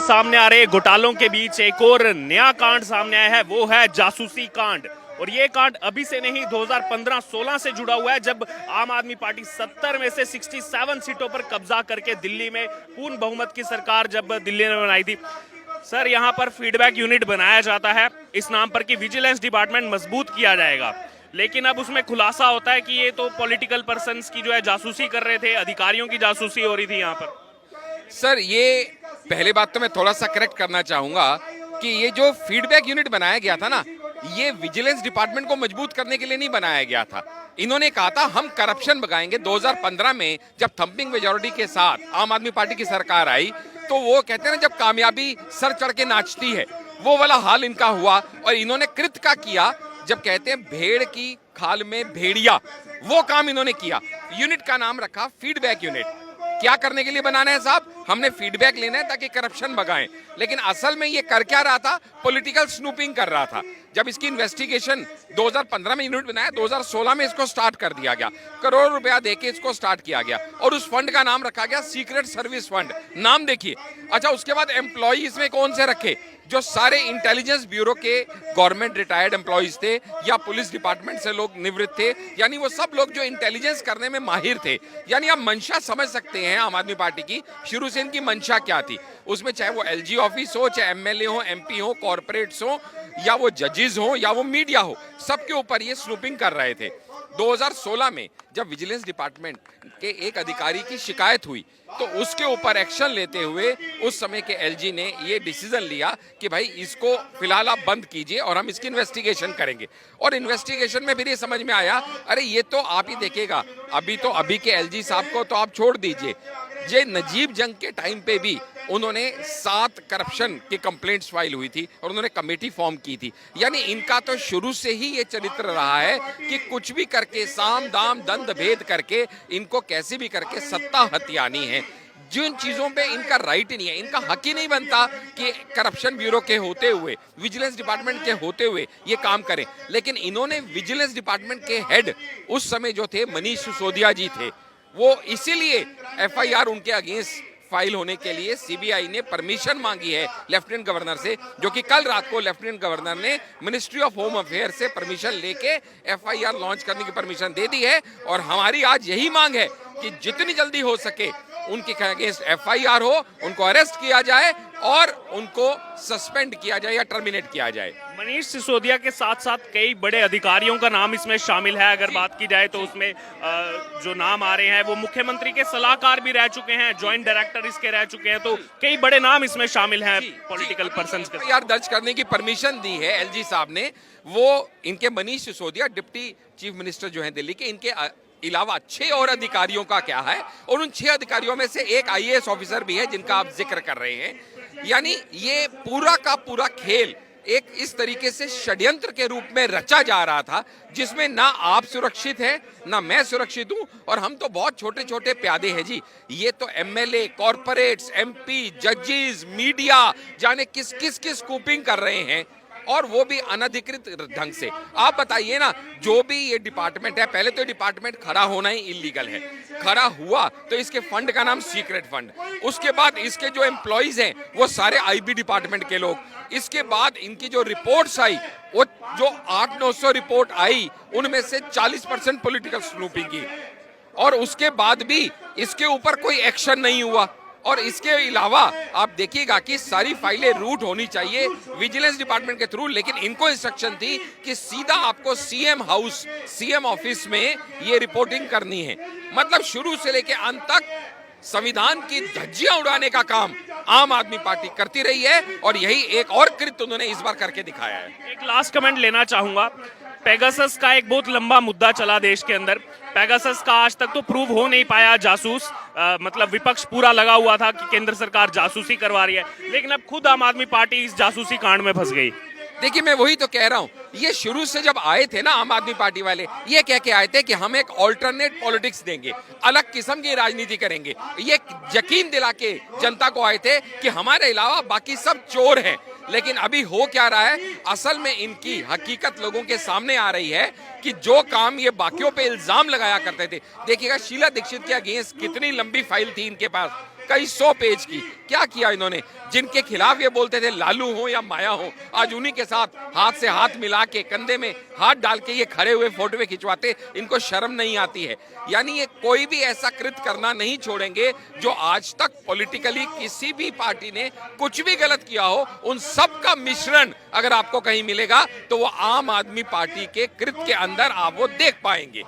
सामने आ रहे घोटालों के बीच एक और नया कांड सामने आया है, वो है जासूसी कांड। और ये कांड अभी से नहीं 2015-16 से जुड़ा हुआ है, जब आम आदमी पार्टी 70 में से 67 सीटों पर कब्जा करके दिल्ली में पूर्ण बहुमत की सरकार जब दिल्ली में बनाई थी। सर, यहाँ पर फीडबैक यूनिट बनाया जाता है इस नाम पर कि विजिलेंस डिपार्टमेंट मजबूत किया जाएगा, लेकिन अब उसमें खुलासा होता है कि ये तो पॉलिटिकल पर्संस की जो है जासूसी कर रहे थे, अधिकारियों की जासूसी हो रही थी यहाँ पर। सर, ये पहले बात तो मैं थोड़ा सा करेक्ट करना चाहूंगा कि ये जो फीडबैक यूनिट बनाया गया था ना, ये विजिलेंस डिपार्टमेंट को मजबूत करने के लिए नहीं बनाया गया था। इन्होंने कहा था हम करप्शन भगाएंगे। 2015 में जब थंपिंग मेजोरिटी के साथ आम आदमी पार्टी की सरकार आई, तो वो कहते हैं ना, जब कामयाबी सर चढ़ के नाचती है, वो वाला हाल इनका हुआ। और इन्होंने कृत का किया, जब कहते हैं भेड़ की खाल में भेड़िया, वो काम इन्होंने किया। यूनिट का नाम रखा फीडबैक यूनिट। क्या करने के लिए बनाना है साहब? हमने फीडबैक लेना है ताकि करप्शन भगाएं। लेकिन असल में ये कर क्या रहा था? पॉलिटिकल स्नूपिंग कर रहा था। जब इसकी इन्वेस्टिगेशन 2015 में यूनिट बनाया, 2016 में इसको स्टार्ट कर दिया गया, करोड़ रुपया देके इसको स्टार्ट किया गया और उस फंड का नाम रखा गया सीक्रेट सर्विस फंड। नाम देखिए। अच्छा, उसके बाद एम्प्लॉय इसमें कौन से रखे? जो सारे इंटेलिजेंस ब्यूरो के गवर्नमेंट रिटायर्ड एम्प्लॉइज थे या पुलिस डिपार्टमेंट से लोग निवृत्त थे, यानी वो सब लोग जो इंटेलिजेंस करने में माहिर थे। यानी आप मंशा समझ सकते हैं आम आदमी पार्टी की, शुरू से इनकी मंशा क्या थी। उसमें चाहे वो एलजी ऑफिस हो, चाहे एमएलए हो, एमपी हो, कॉर्पोरेट्स हो, या वो जजेस हो, या वो मीडिया हो, सबके ऊपर ये स्नूपिंग कर रहे थे। 2016 में जब विजिलेंस डिपार्टमेंट के एक अधिकारी की शिकायत हुई, तो उसके ऊपर एक्शन लेते हुए उस समय के एलजी ने ये डिसीजन लिया कि भाई इसको फिलहाल आप बंद कीजिए और हम इसकी इन्वेस्टिगेशन करेंगे। और इन्वेस्टिगेशन में फिर ये समझ में आया, अरे ये तो आप ही देखिएगा, अभी के एलजी साहब को तो आप छोड़ दीजिए, ये नजीब जंग के टाइम पे भी उन्होंने 7 करप्शन की कंप्लेंट्स फाइल हुई थी और उन्होंने कमेटी फॉर्म की थी। यानी इनका तो शुरू से ही ये चरित्र रहा है कि कुछ भी करके, साम दाम दंड भेद करके, इनको कैसे भी करके सत्ता हथियानी है। जिन चीजों पे इनका राइट नहीं है, इनका हक ही नहीं बनता कि करप्शन ब्यूरो के होते हुए, विजिलेंस डिपार्टमेंट के होते हुए ये काम करें। लेकिन इन्होंने विजिलेंस डिपार्टमेंट के हेड उस समय जो थे मनीष सिसोदिया जी थे, वो इसीलिए एफआईआर उनके अगेंस्ट फाइल होने के लिए सीबीआई ने परमिशन मांगी है लेफ्टिनेंट गवर्नर से, जो कि कल रात को लेफ्टिनेंट गवर्नर ने मिनिस्ट्री ऑफ होम अफेयर से परमिशन लेके एफआईआर लॉन्च करने की परमिशन दे दी है। और हमारी आज यही मांग है कि जितनी जल्दी हो सके उनके अगेंस्ट एफआईआर हो, उनको अरेस्ट किया जाए और उनको सस्पेंड किया जाए या टर्मिनेट किया जाए। मनीष सिसोदिया के साथ साथ कई बड़े अधिकारियों का नाम इसमें शामिल है। अगर बात की जाए तो उसमें जो नाम आ रहे हैं वो मुख्यमंत्री के सलाहकार भी रह चुके हैं, जॉइंट डायरेक्टर इसके रह चुके हैं, तो कई बड़े नाम इसमें शामिल हैं पॉलिटिकल पर्संस के। यार, दर्ज करने की परमिशन दी है एलजी साहब ने। वो इनके Manish Sisodia deputy chief minister जो हैं दिल्ली के, इनके अलावा 6 और अधिकारियों का क्या है, और उन 6 अधिकारियों में से एक आईएएस ऑफिसर भी है जिनका आप जिक्र कर रहे हैं। यानी ये पूरा का पूरा खेल एक इस तरीके से षड्यंत्र के रूप में रचा जा रहा था, जिसमें ना आप सुरक्षित हैं, ना मैं सुरक्षित हूं, और हम तो बहुत छोटे छोटे प्यादे हैं जी। ये तो एमएलए, कॉर्पोरेट्स, एमपी, जजेस, मीडिया, जाने किस किस की स्कूपिंग कर रहे हैं, और वो भी अनधिकृत ढंग से। आप बताइए ना, जो भी ये डिपार्टमेंट है, पहले तो डिपार्टमेंट खड़ा होना ही इलीगल है। खड़ा हुआ तो इसके फंड का नाम सीक्रेट फंड, उसके बाद इसके जो एम्प्लॉइज हैं वो सारे आईबी डिपार्टमेंट के लोग, इसके बाद इनकी जो रिपोर्ट्स आई, वो जो 800-900 रिपोर्ट आई, उनमें से 40% पॉलिटिकल स्नूपिंग की, और उसके बाद भी इसके ऊपर कोई एक्शन नहीं हुआ। और इसके अलावा आप देखिएगा कि सारी फाइलें रूट होनी चाहिए विजिलेंस डिपार्टमेंट के थ्रू, लेकिन इनको इंस्ट्रक्शन थी कि सीधा आपको सीएम हाउस, सीएम ऑफिस में ये रिपोर्टिंग करनी है। मतलब शुरू से लेकर अंत तक संविधान की धज्जियां उड़ाने का काम आम आदमी पार्टी करती रही है, और यही एक और कृत्य उन्होंने इस बार करके दिखाया है। एक लास्ट कमेंट लेना चाहूंगा। पेगासस का एक बहुत लंबा मुद्दा चला देश के अंदर। पेगासस का आज तक तो प्रूव हो नहीं पाया जासूस, मतलब विपक्ष पूरा लगा हुआ था कि केंद्र सरकार जासूसी करवा रही है, लेकिन अब खुद आम आदमी पार्टी इस जासूसी कांड में फंस गई। देखिए, मैं वही तो कह रहा हूं, ये शुरू से जब आए थे ना आम आदमी पार्टी वाले, ये कह के आए थे कि हम एक ऑल्टरनेट पॉलिटिक्स देंगे, अलग किस्म की राजनीति करेंगे। ये यकीन दिला के जनता को आए थे कि हमारे अलावा बाकी सब चोर हैं। लेकिन अभी हो क्या रहा है, असल में इनकी हकीकत लोगों के सामने आ रही है कि जो काम ये बाकियों पे इल्जाम लगाया करते थे। देखिएगा, शीला दीक्षित के अगेंस्ट कितनी लंबी फाइल थी इनके पास, कई 100 पेज की। क्या किया इन्होंने? जिनके खिलाफ ये बोलते थे लालू हो या माया हो, आज उन्हीं के साथ हाथ से हाथ मिला के कंधे में हाथ डाल के ये खड़े हुए फोटो खिंचवाते। इनको शर्म नहीं आती है? यानी ये कोई भी ऐसा कृत्य करना नहीं छोड़ेंगे जो आज तक पॉलिटिकली किसी भी पार्टी ने कुछ भी गलत किया हो। उन सब का मिश्रण अगर आपको कहीं मिलेगा तो वो आम आदमी पार्टी के कृत्य के अंदर आप वो देख पाएंगे।